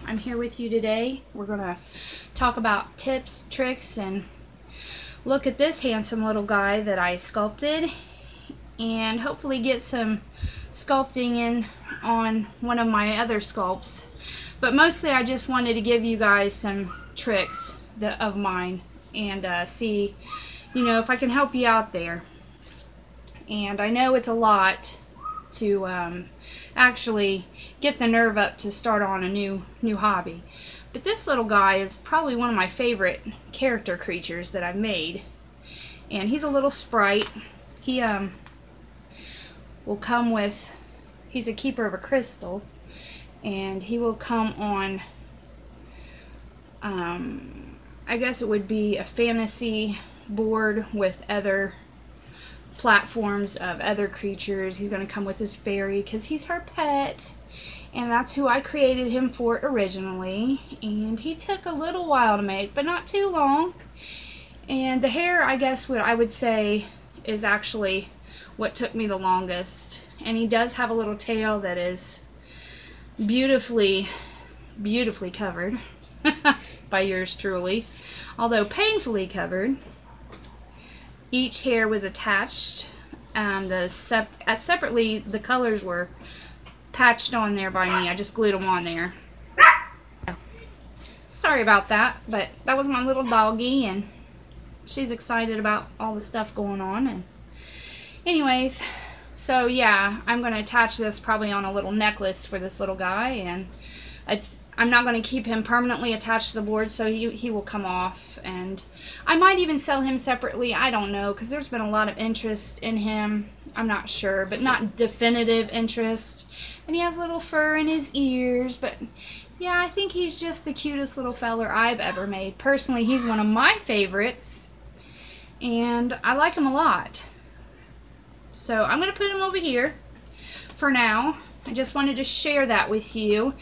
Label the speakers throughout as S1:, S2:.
S1: I'm here with you today. We're going to talk about tips, tricks, and look at this handsome little guy that I sculpted, and hopefully get some sculpting in on one of my other sculpts. But mostly I just wanted to give you guys some tricks of mine and see, if I can help you out there. And I know it's a lot to actually get the nerve up to start on a new hobby, but this little guy is probably one of my favorite character creatures that I've made, and he's a little sprite. He will come with, he's a keeper of a crystal, and he will come on I guess it would be a fantasy board with other platforms of other creatures. He's going to come with his fairy because he's her pet, and that's who I created him for originally. And he took a little while to make, but not too long. And the hair, I guess what I would say, is actually what took me the longest. And he does have a little tail that is beautifully covered by yours truly, although painfully covered. Each hair was attached. Separately, the colors were patched on there by me. I just glued them on there. Sorry about that, but that was my little doggy, and she's excited about all the stuff going on. And anyways, so yeah, I'm going to attach this probably on a little necklace for this little guy, and I'm not going to keep him permanently attached to the board, so he will come off. And I might even sell him separately. I don't know, because there's been a lot of interest in him. I'm not sure, but not definitive interest. And he has little fur in his ears, but yeah, I think he's just the cutest little feller I've ever made. Personally, he's one of my favorites, and I like him a lot. So I'm going to put him over here for now. I just wanted to share that with you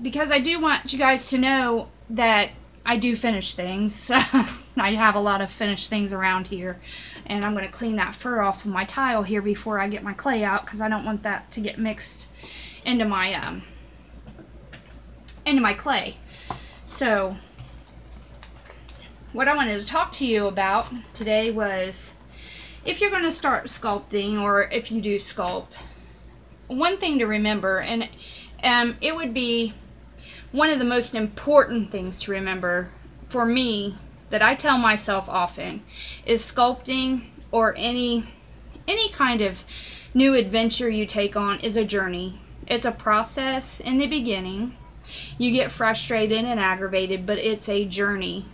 S1: because I do want you guys to know that I do finish things. I have a lot of finished things around here, and I'm going to clean that fur off of my tile here before I get my clay out, because I don't want that to get mixed into my clay. So what I wanted to talk to you about today was, if you're going to start sculpting, or if you do sculpt, one thing to remember, and it would be one of the most important things to remember for me, that I tell myself often, is sculpting, or any kind of new adventure you take on, is a journey. It's a process in the beginning. You get frustrated and aggravated, but it's a journey.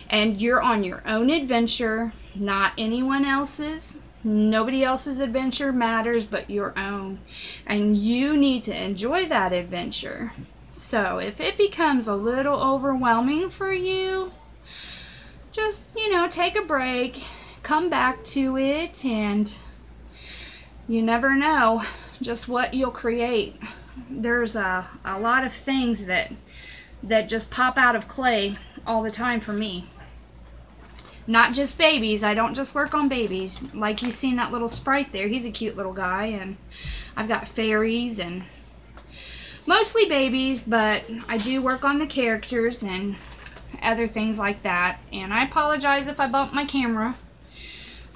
S1: And you're on your own adventure, not anyone else's. Nobody else's adventure matters but your own, and you need to enjoy that adventure. So if it becomes a little overwhelming for you, just take a break, come back to it, and you never know just what you'll create. There's a lot of things that just pop out of clay all the time for me. Not just babies. I don't just work on babies. Like you've seen that little sprite there. He's a cute little guy. And I've got fairies and mostly babies, but I do work on the characters and other things like that. And I apologize if I bump my camera.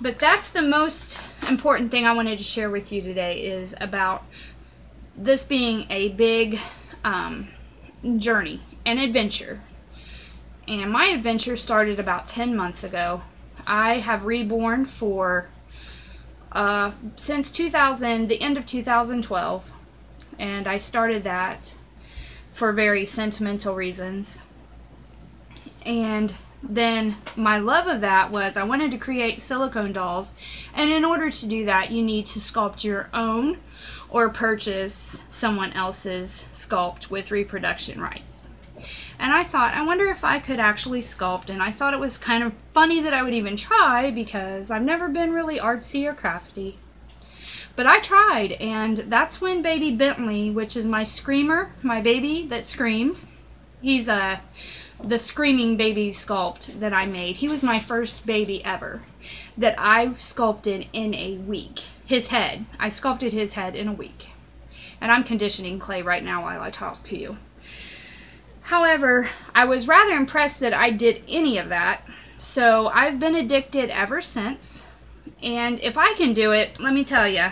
S1: But that's the most important thing I wanted to share with you today, is about this being a big journey, an adventure. And my adventure started about 10 months ago. I have reborn for since the end of 2012, and I started that for very sentimental reasons. And then my love of that was, I wanted to create silicone dolls, and in order to do that you need to sculpt your own or purchase someone else's sculpt with reproduction rights. And I thought, I wonder if I could actually sculpt, and I thought it was kind of funny that I would even try, because I've never been really artsy or crafty. But I tried, and that's when baby Bentley, which is my screamer, my baby that screams, he's the screaming baby sculpt that I made. He was my first baby ever that I sculpted in a week. His head. I sculpted his head in a week. And I'm conditioning clay right now while I talk to you. However, I was rather impressed that I did any of that. So I've been addicted ever since. And if I can do it, let me tell you,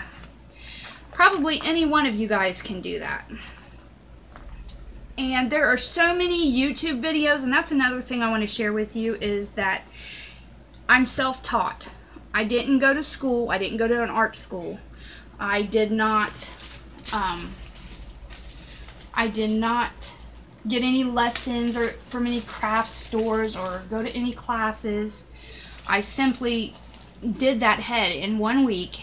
S1: probably any one of you guys can do that. And there are so many YouTube videos, and that's another thing I want to share with you, is that I'm self-taught. I didn't go to school. I didn't go to an art school. I did not get any lessons or from any craft stores or go to any classes. I simply did that head in 1 week.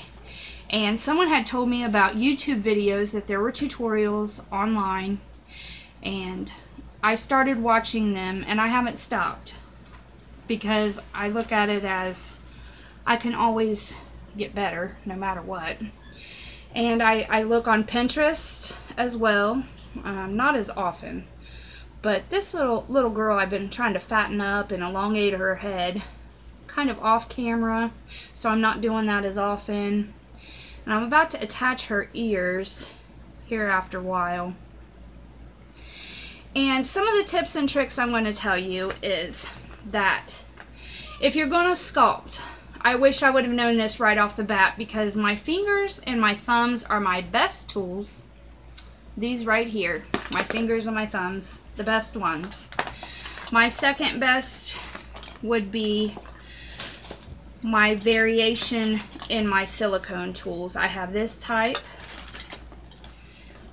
S1: And someone had told me about YouTube videos, that there were tutorials online, and I started watching them, and I haven't stopped because I look at it as I can always get better no matter what. And I look on Pinterest as well, not as often, but this little girl, I've been trying to fatten up and elongate her head kind of off camera, so I'm not doing that as often. And I'm about to attach her ears here after a while. And some of the tips and tricks I'm going to tell you is that if you're going to sculpt, I wish I would have known this right off the bat, because my fingers and my thumbs are my best tools. These right here, my fingers and my thumbs, the best ones. My second best would be my variation in my silicone tools. I have this type,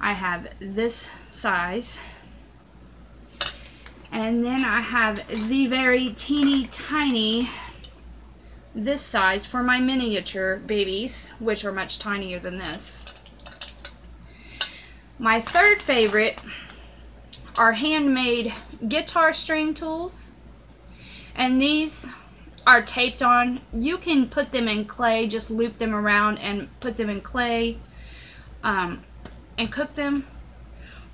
S1: I have this size, and then I have the very teeny tiny this size for my miniature babies, which are much tinier than this. My third favorite are handmade guitar string tools, and these are taped on. You can put them in clay, just loop them around and put them in clay and cook them.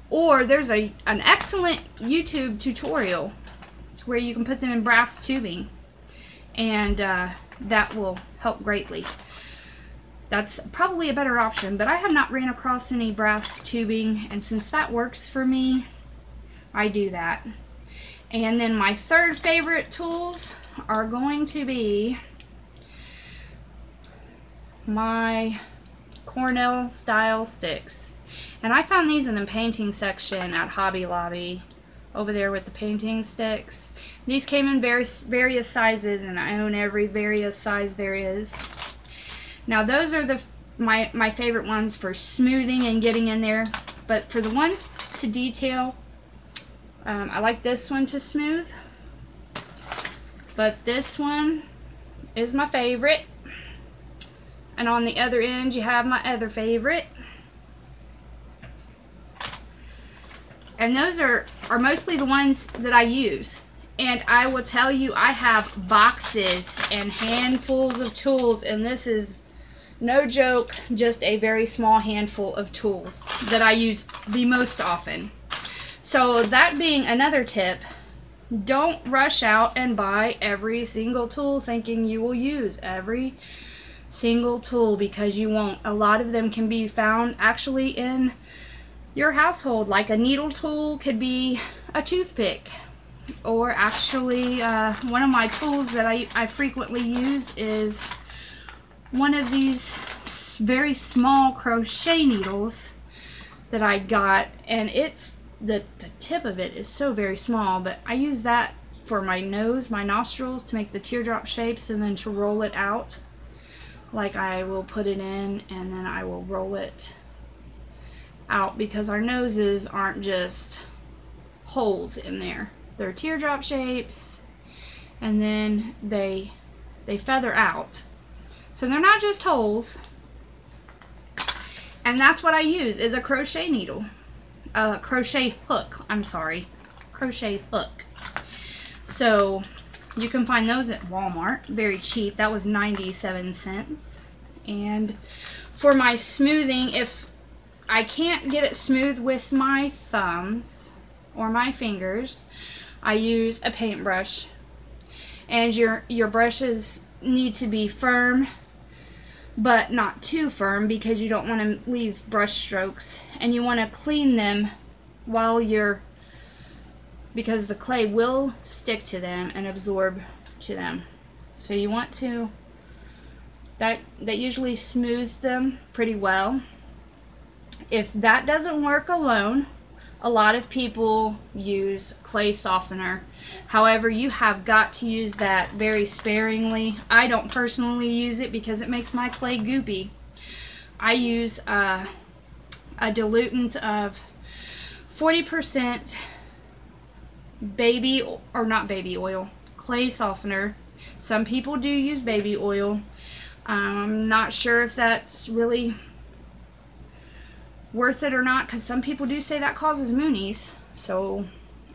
S1: Or there's an excellent YouTube tutorial where you can put them in brass tubing, and that will help greatly. That's probably a better option, but I have not ran across any brass tubing, and since that works for me, I do that. And then my third favorite tools are going to be my Cornell style sticks. And I found these in the painting section at Hobby Lobby, over there with the painting sticks. These came in various sizes, and I own every various size there is. Now those are my favorite ones for smoothing and getting in there, but for the ones to detail, I like this one to smooth, but this one is my favorite. And on the other end you have my other favorite. And those are mostly the ones that I use. And I will tell you, I have boxes and handfuls of tools, and this is no joke, just a very small handful of tools that I use the most often. So that being another tip, don't rush out and buy every single tool thinking you will use every single tool, because you won't. A lot of them can be found actually in your household. Like a needle tool could be a toothpick, or actually one of my tools that I frequently use is one of these very small crochet needles that I got, and it's the tip of it is so very small, but I use that for my nose, my nostrils, to make the teardrop shapes, and then to roll it out. Like I will put it in and then I will roll it out, because our noses aren't just holes in there, they're teardrop shapes, and then they feather out, so they're not just holes. And that's what I use, is a crochet needle, crochet hook, I'm sorry, crochet hook. So you can find those at Walmart, very cheap. That was 97 cents. And for my smoothing, if I can't get it smooth with my thumbs or my fingers, I use a paintbrush. And your brushes need to be firm, but not too firm, because you don't want to leave brush strokes, and you want to clean them while you're, because the clay will stick to them and absorb to them. So you want to, that usually smooths them pretty well. If that doesn't work alone, a lot of people use clay softener. However, you have got to use that very sparingly. I don't personally use it because it makes my clay goopy. I use a diluent of 40% baby, or not baby oil, clay softener. Some people do use baby oil. I'm not sure if that's really worth it or not, because some people do say that causes moonies. So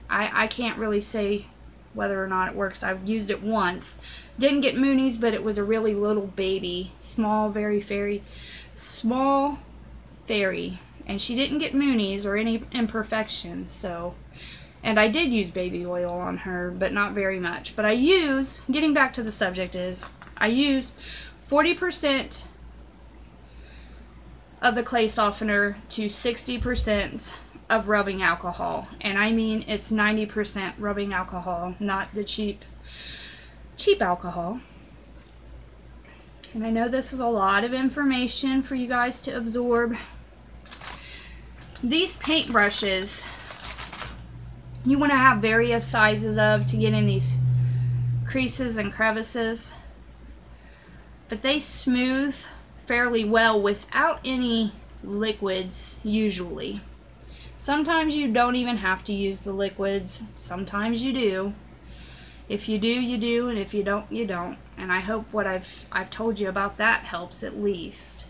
S1: I can't really say whether or not it works. I've used it once, didn't get moonies, but it was a really little baby, small, very small fairy, and she didn't get moonies or any imperfections. So, and I did use baby oil on her, but not very much. But I use, getting back to the subject, is I use 40% of the clay softener to 60% of rubbing alcohol, and I mean it's 90% rubbing alcohol, not the cheap alcohol. And I know this is a lot of information for you guys to absorb. These paint brushes you want to have various sizes of to get in these creases and crevices, but they smooth fairly well without any liquids usually. Sometimes you don't even have to use the liquids. Sometimes you do. If you do, you do, and if you don't, you don't. And I hope what I've told you about that helps at least.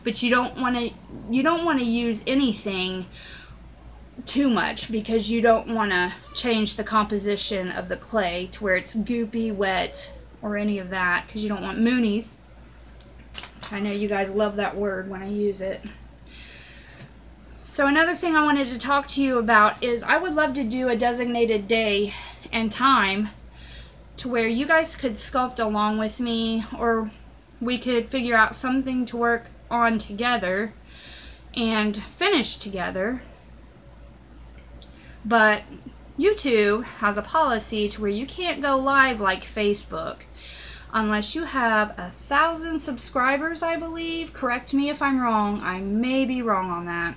S1: But you don't want to use anything too much, because you don't want to change the composition of the clay to where it's goopy, wet, or any of that, because you don't want moonies. I know you guys love that word when I use it. So another thing I wanted to talk to you about is I would love to do a designated day and time to where you guys could sculpt along with me, or we could figure out something to work on together and finish together. But YouTube has a policy to where you can't go live like Facebook unless you have 1,000 subscribers, I believe. Correct me if I'm wrong. I may be wrong on that.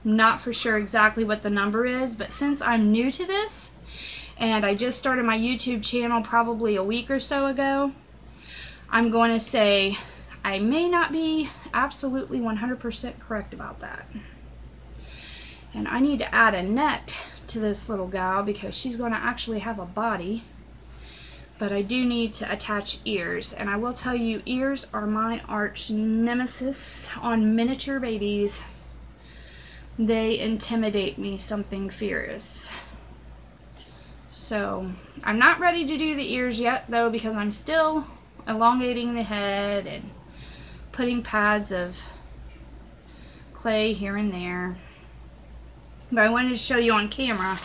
S1: I'm not for sure exactly what the number is, but since I'm new to this and I just started my YouTube channel probably a week or so ago, I'm going to say I may not be absolutely 100% correct about that. And I need to add a neck to this little gal because she's going to actually have a body. But I do need to attach ears, and I will tell you, ears are my arch nemesis on miniature babies. They intimidate me something fierce. So I'm not ready to do the ears yet though, because I'm still elongating the head and putting pads of clay here and there. But I wanted to show you on camera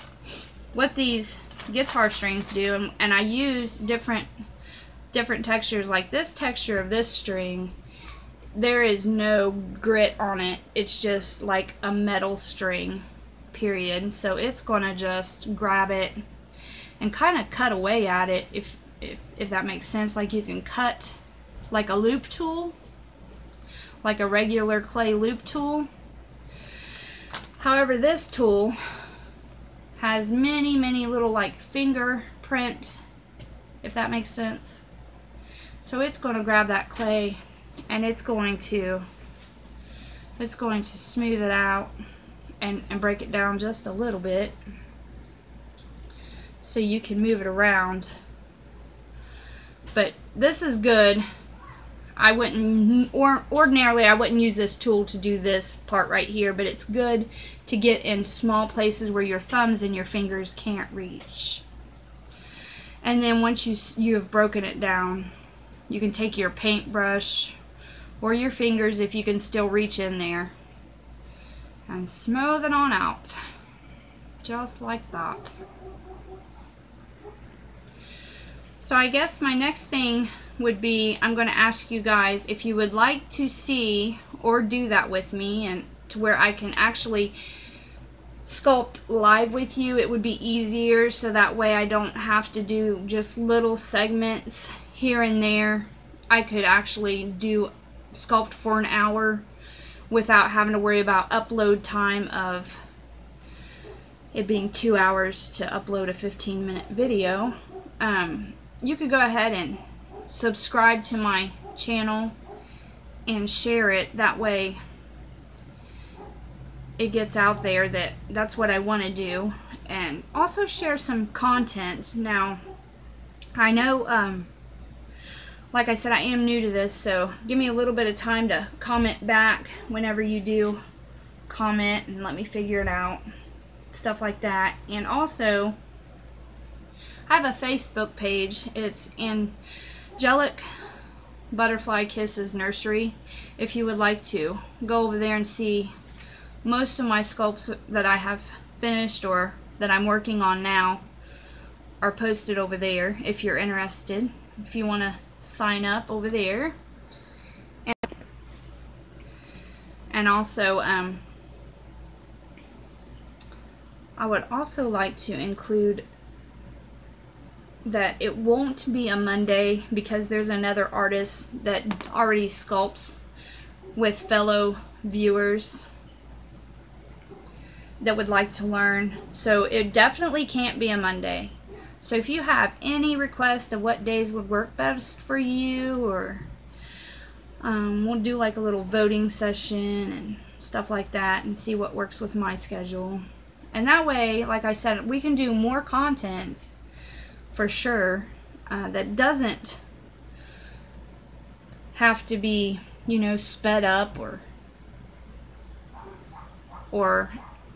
S1: what these guitar strings do, and I use different textures. Like this texture of this string, there is no grit on it, it's just like a metal string, period. So it's gonna just grab it and kind of cut away at it, if that makes sense. Like you can cut like a loop tool, like a regular clay loop tool. However, this tool has many little like fingerprint, if that makes sense. So it's going to grab that clay and it's going to smooth it out and break it down just a little bit so you can move it around. But this is good. I wouldn't, or ordinarily I wouldn't use this tool to do this part right here, but it's good to get in small places where your thumbs and your fingers can't reach. And then once you have broken it down, you can take your paintbrush or your fingers, if you can still reach in there, and smooth it on out, just like that. So I guess my next thing would be, I'm going to ask you guys if you would like to see or do that with me, and to where I can actually sculpt live with you. It would be easier, so that way I don't have to do just little segments here and there. I could actually do sculpt for an hour without having to worry about upload time of it being 2 hours to upload a 15-minute video. You could go ahead and subscribe to my channel and share it. That way it gets out there that that's what I want to do, and also share some content. Now, I know, like I said, I am new to this, so give me a little bit of time to comment back whenever you do comment and let me figure it out, stuff like that. And also, I have a Facebook page. It's Angelic Butterfly Kisses Nursery. If you would like to go over there and see most of my sculpts that I have finished or that I'm working on now are posted over there if you're interested, if you want to sign up over there. And also I would also like to include that it won't be a Monday, because there's another artist that already sculpts with fellow viewers that would like to learn. So it definitely can't be a Monday. So if you have any requests of what days would work best for you, or we'll do like a little voting session and stuff like that and see what works with my schedule. And that way, like I said, we can do more content for sure that doesn't have to be, you know, sped up or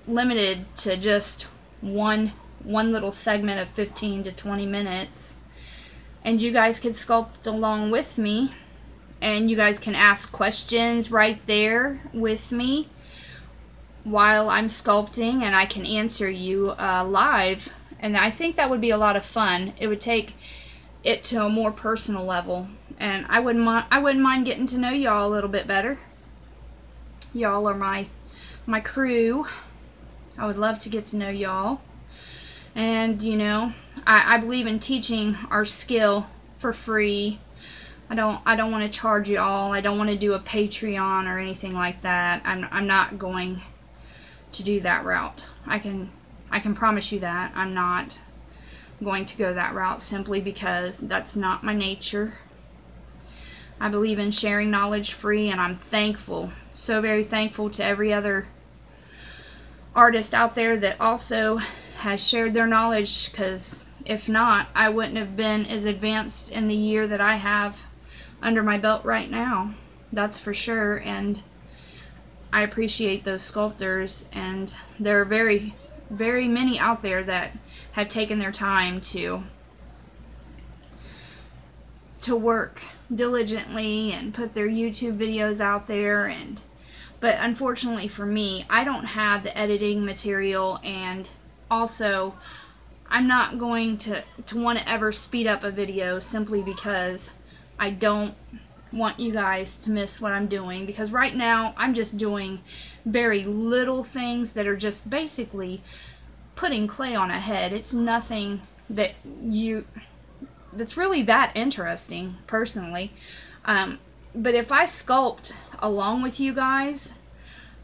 S1: limited to just one little segment of 15 to 20 minutes. And you guys could sculpt along with me, and you guys can ask questions right there with me while I'm sculpting, and I can answer you live. And I think that would be a lot of fun. It would take it to a more personal level, and I wouldn't mind getting to know y'all a little bit better. Y'all are my crew. I would love to get to know y'all. And you know, I believe in teaching our skill for free. I don't want to charge y'all. I don't want to do a Patreon or anything like that. I'm not going to do that route. I can promise you that I'm not going to go that route, simply because that's not my nature. I believe in sharing knowledge free, and I'm thankful, so very thankful to every other artist out there that also has shared their knowledge, because if not, I wouldn't have been as advanced in the year that I have under my belt right now. That's for sure. And I appreciate those sculptors, and there are very, very many out there that have taken their time to work diligently and put their YouTube videos out there. But unfortunately for me, I don't have the editing material, and also I'm not going to want to ever speed up a video, simply because I don't want you guys to miss what I'm doing. Because right now I'm just doing very little things that are just basically putting clay on a head. It's nothing that's really that interesting, personally. But if I sculpt along with you guys,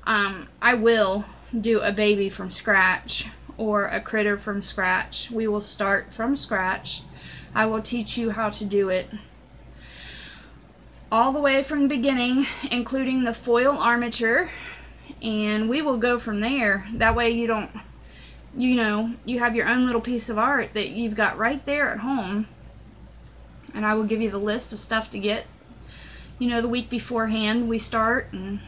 S1: I will do a baby from scratch or a critter from scratch. We will start from scratch. I will teach you how to do it all the way from the beginning, including the foil armature, and we will go from there. That way you don't, you know, you have your own little piece of art that you've got right there at home. And I will give you the list of stuff to get, you know, the week beforehand we start, and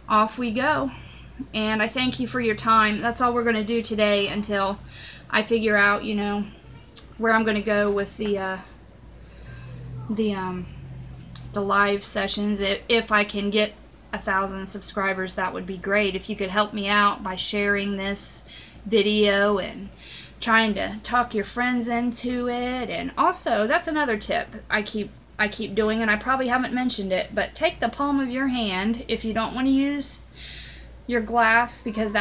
S1: off we go. And I thank you for your time. That's all we're going to do today until I figure out, you know, where I'm going to go with the live sessions. If I can get 1,000 subscribers, that would be great. If you could help me out by sharing this video and trying to talk your friends into it. And also, that's another tip I keep doing, and I probably haven't mentioned it, but take the palm of your hand if you don't want to use your glass, because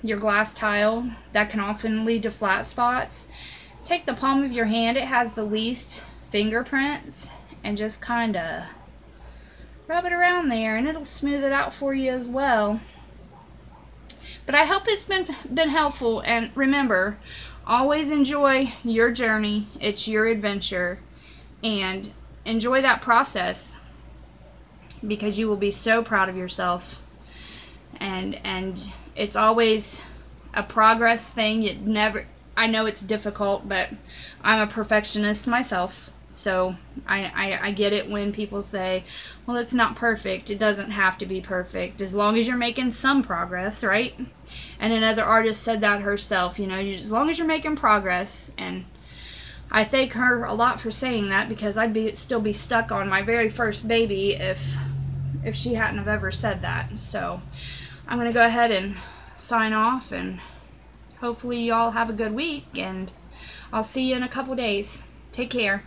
S1: your glass tile, that can often lead to flat spots. Take the palm of your hand, it has the least fingerprints, and just kind of rub it around there, and it'll smooth it out for you as well. But I hope it's been helpful, and remember, always enjoy your journey. It's your adventure, and enjoy that process, because you will be so proud of yourself. And it's always a progress thing. I know it's difficult, but I'm a perfectionist myself, so I get it when people say, well, it's not perfect. It doesn't have to be perfect, as long as you're making some progress, right? And another artist said that herself, you know, as long as you're making progress. And I thank her a lot for saying that, because I'd still be stuck on my very first baby if she hadn't have ever said that. So I'm going to go ahead and sign off, and hopefully you all have a good week, and I'll see you in a couple days. Take care.